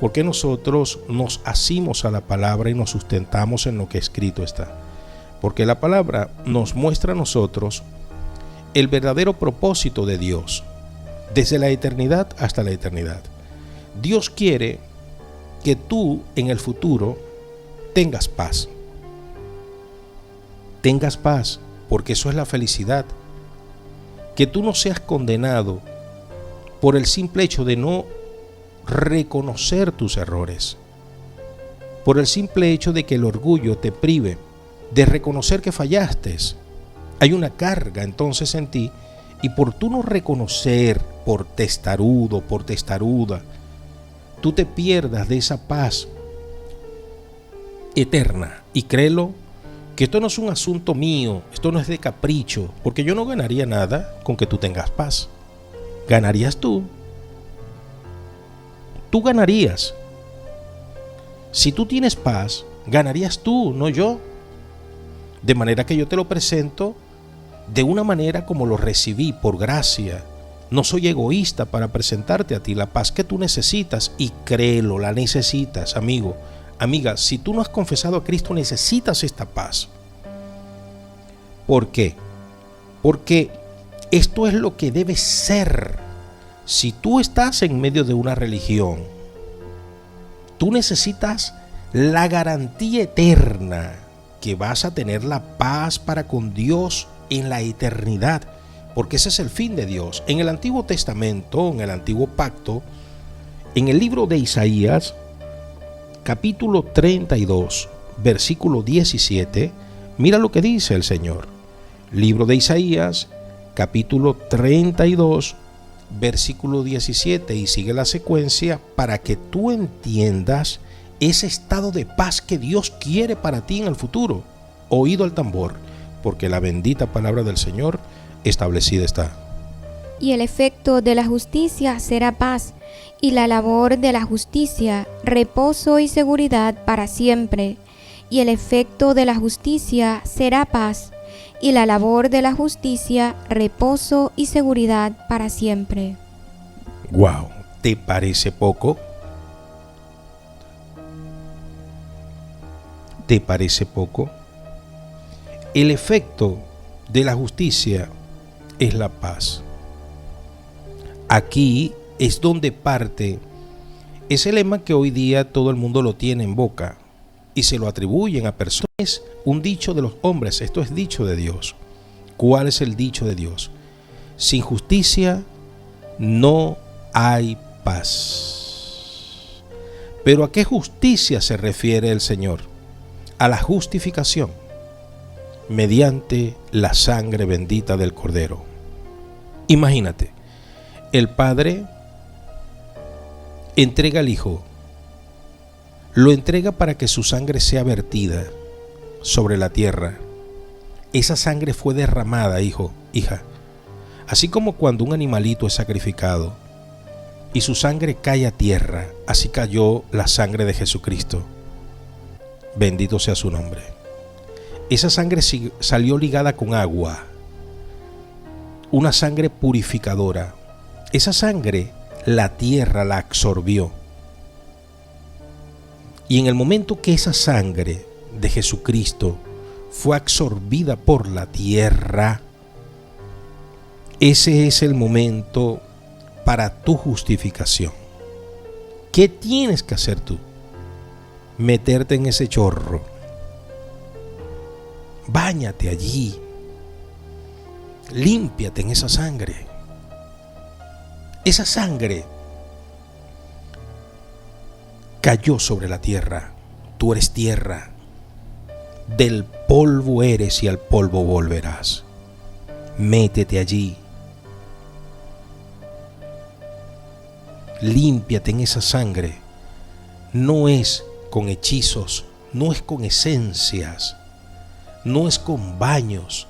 ¿Por qué nosotros nos asimos a la palabra y nos sustentamos en lo que escrito está? Porque la palabra nos muestra a nosotros el verdadero propósito de Dios, desde la eternidad hasta la eternidad. Dios quiere que tú en el futuro tengas paz. Tengas paz, porque eso es la felicidad. Que tú no seas condenado por el simple hecho de no reconocer tus errores. Por el simple hecho de que el orgullo te prive de reconocer que fallaste. Hay una carga entonces en ti, y por tú no reconocer, por testarudo, por testaruda, tú te pierdas de esa paz eterna. Y créelo, que esto no es un asunto mío, esto no es de capricho, porque yo no ganaría nada con que tú tengas paz. Ganarías tú. Tú ganarías. Si tú tienes paz, ganarías tú, no yo. De manera que yo te lo presento de una manera como lo recibí, por gracia. No soy egoísta para presentarte a ti la paz que tú necesitas, y créelo, la necesitas, amigo, amiga. Si tú no has confesado a Cristo, necesitas esta paz. ¿Por qué? Porque esto es lo que debe ser. Si tú estás en medio de una religión, tú necesitas la garantía eterna que vas a tener la paz para con Dios en la eternidad, porque ese es el fin de Dios. En el Antiguo Testamento, en el Antiguo Pacto, en el libro de Isaías, capítulo 32, versículo 17, mira lo que dice el Señor. Libro de Isaías, capítulo 32, versículo 17, y sigue la secuencia para que tú entiendas ese estado de paz que Dios quiere para ti en el futuro. Oído al tambor, porque la bendita palabra del Señor establecida está. Y el efecto de la justicia será paz, y la labor de la justicia, reposo y seguridad para siempre. Y el efecto de la justicia será paz, y la labor de la justicia, reposo y seguridad para siempre. Wow, ¿te parece poco? ¿Te parece poco? El efecto de la justicia es la paz. Aquí es donde parte ese lema que hoy día todo el mundo lo tiene en boca y se lo atribuyen a personas. Es un dicho de los hombres, esto es dicho de Dios. ¿Cuál es el dicho de Dios? Sin justicia no hay paz. ¿Pero a qué justicia se refiere el Señor? A la justificación. mediante la sangre bendita del Cordero. Imagínate, el Padre entrega al Hijo, lo entrega para que su sangre sea vertida sobre la tierra. Esa sangre fue derramada, hijo, hija, así como cuando un animalito es sacrificado y su sangre cae a tierra, así cayó la sangre de Jesucristo. Bendito sea su nombre. Esa sangre salió ligada con agua, una sangre purificadora. Esa sangre la tierra la absorbió. Y en el momento que esa sangre de Jesucristo fue absorbida por la tierra, ese es el momento para tu justificación. ¿Qué tienes que hacer tú? Meterte en ese chorro. Báñate allí. Límpiate en esa sangre. Esa sangre cayó sobre la tierra. Tú eres tierra. Del polvo eres y al polvo volverás. Métete allí. Límpiate en esa sangre. No es con hechizos, no es con esencias, no es con baños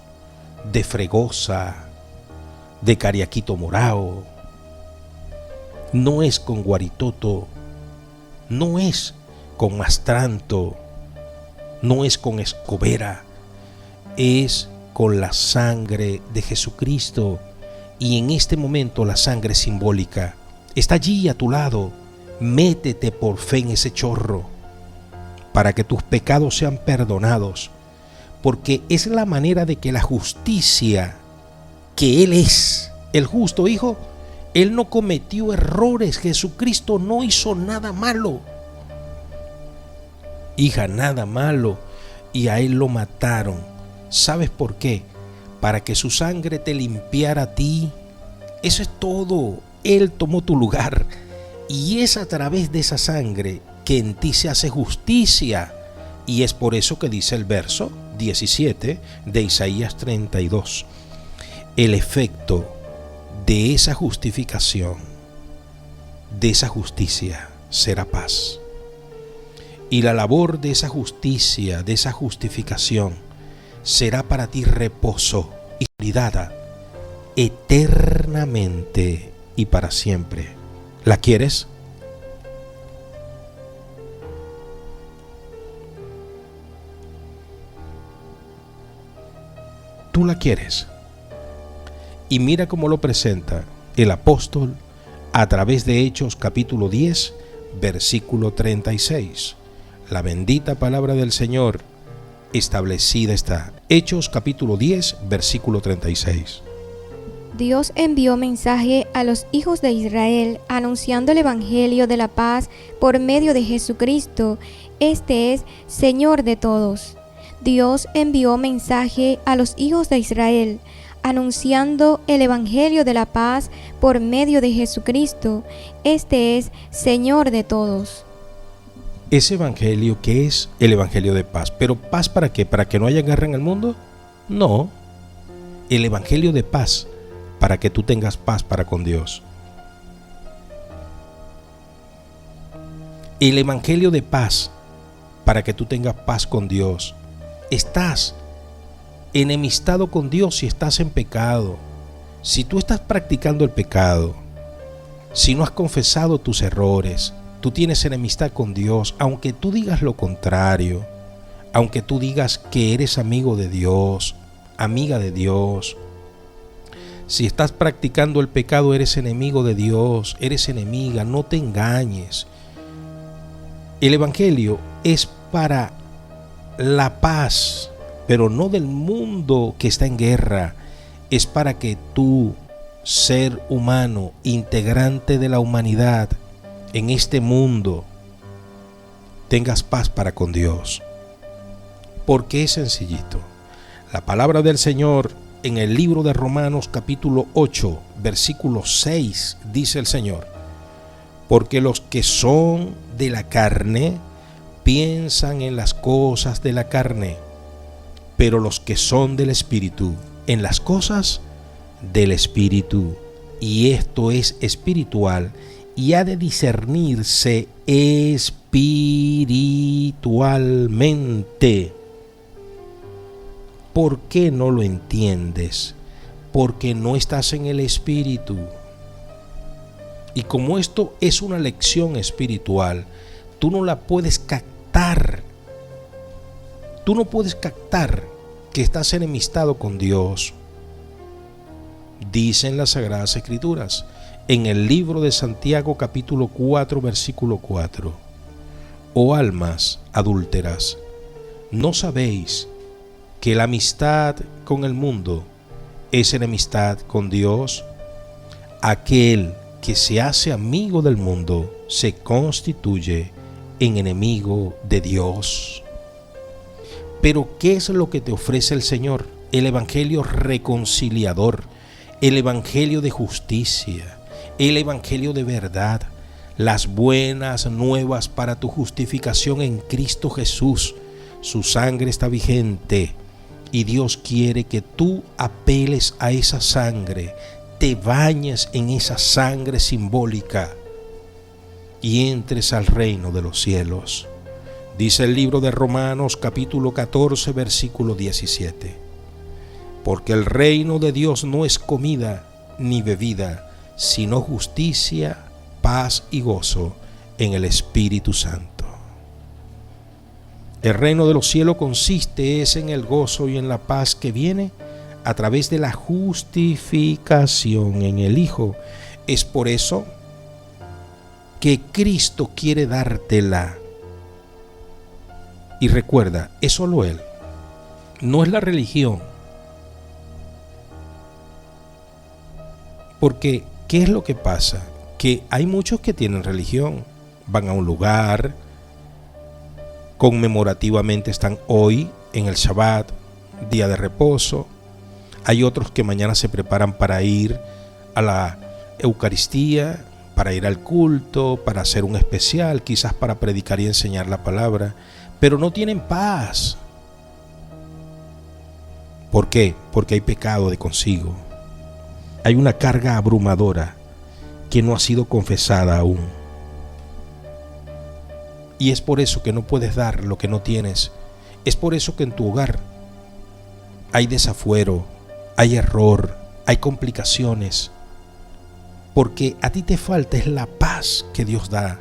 de fregosa, de cariaquito morao, no es con guaritoto, no es con mastranto, no es con escobera, es con la sangre de Jesucristo. Y en este momento la sangre simbólica está allí a tu lado. Métete por fe en ese chorro para que tus pecados sean perdonados, porque es la manera de que la justicia que Él es, el justo hijo, Él no cometió errores. Jesucristo no hizo nada malo, hija, nada malo, y a Él lo mataron. ¿Sabes por qué? Para que su sangre te limpiara a ti. Eso es todo. Él tomó tu lugar y es a través de esa sangre que en ti se hace justicia. Y es por eso que dice el verso 17 de Isaías 32. El efecto de esa justificación, de esa justicia, será paz. Y la labor de esa justicia, de esa justificación, será para ti reposo y seguridad eternamente y para siempre. ¿La quieres? ¿Tú la quieres? Y mira cómo lo presenta el apóstol a través de Hechos capítulo 10, versículo 36. La bendita palabra del Señor establecida está. Hechos capítulo 10, versículo 36. Dios envió mensaje a los hijos de Israel anunciando el evangelio de la paz por medio de Jesucristo. Este es Señor de todos. Dios envió mensaje a los hijos de Israel anunciando el evangelio de la paz por medio de Jesucristo. Este es Señor de todos. Ese evangelio que es el evangelio de paz. ¿Pero paz para qué? ¿Para que no haya guerra en el mundo? No. El evangelio de paz para que tú tengas paz para con Dios. El evangelio de paz para que tú tengas paz con Dios. Estás enemistado con Dios si estás en pecado. Si tú estás practicando el pecado, si no has confesado tus errores, tú tienes enemistad con Dios, aunque tú digas lo contrario, aunque tú digas que eres amigo de Dios, amiga de Dios. Si estás practicando el pecado, eres enemigo de Dios, eres enemiga, no te engañes. El evangelio es para la paz, pero no del mundo que está en guerra. Es para que tú, ser humano, integrante de la humanidad en este mundo, tengas paz para con Dios. Porque es sencillito. La palabra del Señor en el libro de Romanos capítulo 8, versículo 6, dice el Señor: porque los que son de la carne piensan en las cosas de la carne, pero los que son del Espíritu, en las cosas del Espíritu. Y esto es espiritual y ha de discernirse espiritualmente. ¿Por qué no lo entiendes? Porque no estás en el Espíritu. Y como esto es una lección espiritual, tú no la puedes captar. Tú no puedes captar que estás enemistado con Dios. Dicen las Sagradas Escrituras en el libro de Santiago capítulo 4 versículo 4: Oh almas adúlteras, ¿no sabéis que la amistad con el mundo es enemistad con Dios? Aquel que se hace amigo del mundo se constituye en enemigo de Dios. Pero ¿qué es lo que te ofrece el Señor? El evangelio reconciliador, el evangelio de justicia, el evangelio de verdad, las buenas nuevas para tu justificación en Cristo Jesús. Su sangre está vigente y Dios quiere que tú apeles a esa sangre, te bañes en esa sangre simbólica y entres al reino de los cielos. Dice el libro de Romanos capítulo 14 versículo 17: Porque el reino de Dios no es comida ni bebida, sino justicia, paz y gozo en el Espíritu Santo. El reino de los cielos consiste en el gozo y en la paz que viene a través de la justificación en el Hijo. Es por eso que Cristo quiere dártela. Y recuerda, es solo Él, no es la religión. Porque, ¿qué es lo que pasa? Que hay muchos que tienen religión, van a un lugar, conmemorativamente están hoy en el Shabbat, día de reposo. Hay otros que mañana se preparan para ir a la Eucaristía, para ir al culto, para hacer un especial, quizás para predicar y enseñar la palabra, pero no tienen paz. ¿Por qué? Porque hay pecado de consigo. Hay una carga abrumadora que no ha sido confesada aún. Y es por eso que no puedes dar lo que no tienes. Es por eso que en tu hogar hay desafuero, hay error, hay complicaciones. Porque a ti te falta es la paz que Dios da.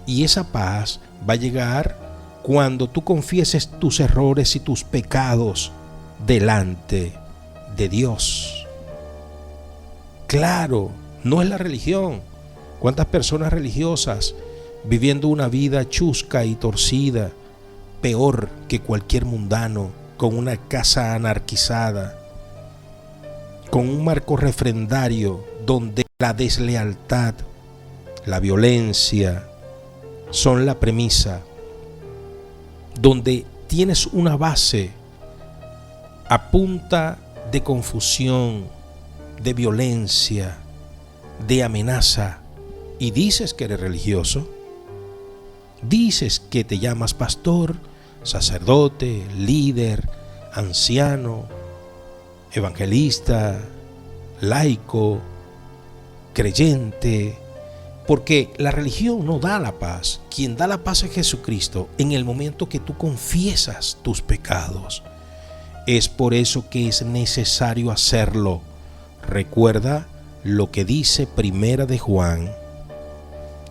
Y esa paz va a llegar cuando tú confieses tus errores y tus pecados delante de Dios. Claro, no es la religión. ¿Cuántas personas religiosas viviendo una vida chusca y torcida, peor que cualquier mundano, con una casa anarquizada, con un marco refrendario donde la deslealtad, la violencia son la premisa, donde tienes una base a punta de confusión, de violencia, de amenaza, y dices que eres religioso, dices que te llamas pastor, sacerdote, líder, anciano, evangelista, laico, creyente, porque la religión no da la paz. Quien da la paz es Jesucristo en el momento que tú confiesas tus pecados. Es por eso que es necesario hacerlo. Recuerda lo que dice Primera de Juan,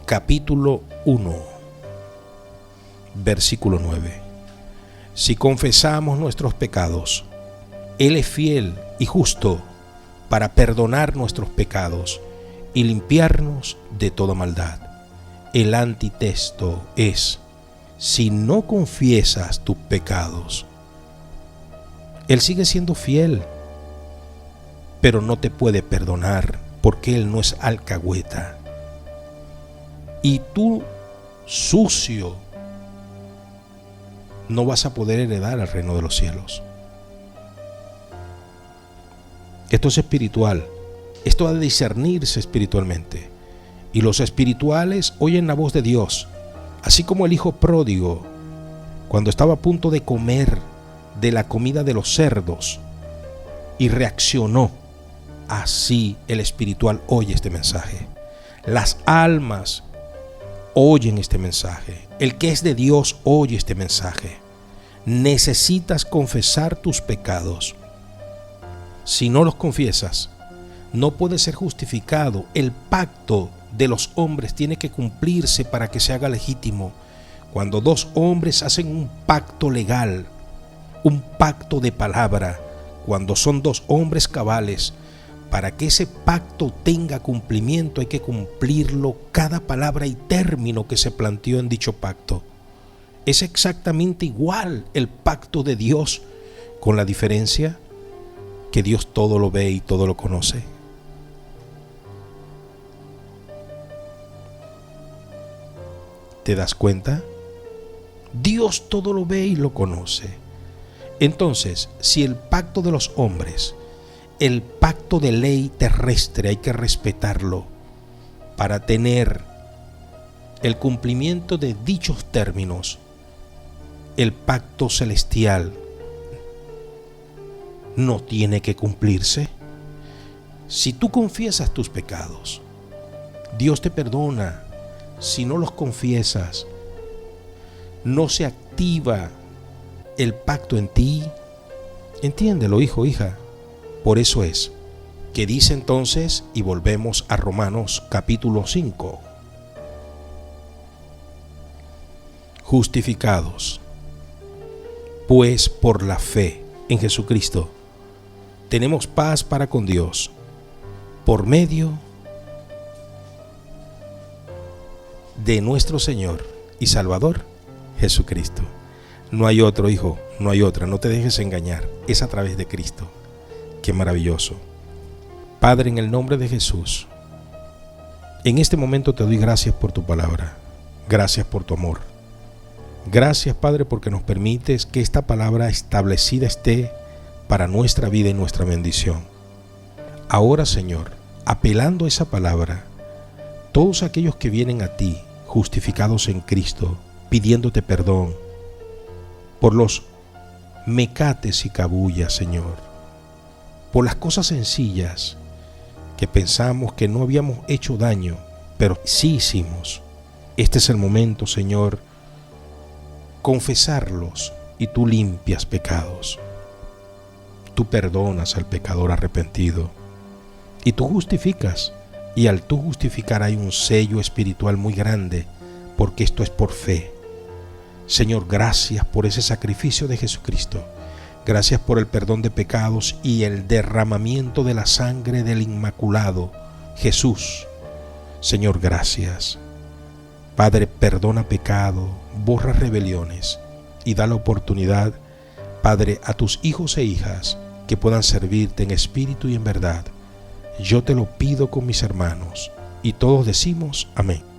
capítulo 1, versículo 9. Si confesamos nuestros pecados, Él es fiel y justo para perdonar nuestros pecados y limpiarnos de toda maldad. El antitexto es: si no confiesas tus pecados, Él sigue siendo fiel, pero no te puede perdonar porque Él no es alcahueta. Y tú, sucio, no vas a poder heredar el reino de los cielos. Esto es espiritual. Esto ha de discernirse espiritualmente. Y los espirituales oyen la voz de Dios, así como el hijo pródigo, cuando estaba a punto de comer de la comida de los cerdos y reaccionó. Así el espiritual oye este mensaje. Las almas oyen este mensaje. El que es de Dios oye este mensaje. Necesitas confesar tus pecados. Si no los confiesas, no puedes ser justificado. El pacto de los hombres tiene que cumplirse para que se haga legítimo. Cuando dos hombres hacen un pacto legal, un pacto de palabra, cuando son dos hombres cabales, para que ese pacto tenga cumplimiento hay que cumplirlo cada palabra y término que se planteó en dicho pacto. Es exactamente igual el pacto de Dios, con la diferencia que Dios todo lo ve y todo lo conoce. ¿Te das cuenta? Dios todo lo ve y lo conoce. Entonces, si el pacto de los hombres, el pacto de ley terrestre, hay que respetarlo para tener el cumplimiento de dichos términos, el pacto celestial no tiene que cumplirse. Si tú confiesas tus pecados, Dios te perdona. Si no los confiesas, no se activa el pacto en ti. Entiéndelo, hijo, hija. Por eso es que dice entonces, y volvemos a Romanos capítulo 5, justificados pues por la fe en Jesucristo tenemos paz para con Dios por medio de nuestro Señor y Salvador Jesucristo. No hay otro, hijo, no hay otra, no te dejes engañar, es a través de Cristo. Qué maravilloso. Padre, en el nombre de Jesús, en este momento te doy gracias por tu palabra, gracias por tu amor. Gracias, Padre, porque nos permites que esta palabra establecida esté para nuestra vida y nuestra bendición. Ahora, Señor, apelando a esa palabra, todos aquellos que vienen a ti, justificados en Cristo, pidiéndote perdón por los mecates y cabullas, Señor, por las cosas sencillas que pensamos que no habíamos hecho daño, pero sí hicimos. Este es el momento, Señor, confesarlos y tú limpias pecados. Tú perdonas al pecador arrepentido y tú justificas. Y al tú justificar hay un sello espiritual muy grande, porque esto es por fe. Señor, gracias por ese sacrificio de Jesucristo. Gracias por el perdón de pecados y el derramamiento de la sangre del Inmaculado Jesús. Señor, gracias. Padre, perdona pecado, borra rebeliones y da la oportunidad, Padre, a tus hijos e hijas que puedan servirte en espíritu y en verdad. Yo te lo pido con mis hermanos y todos decimos amén.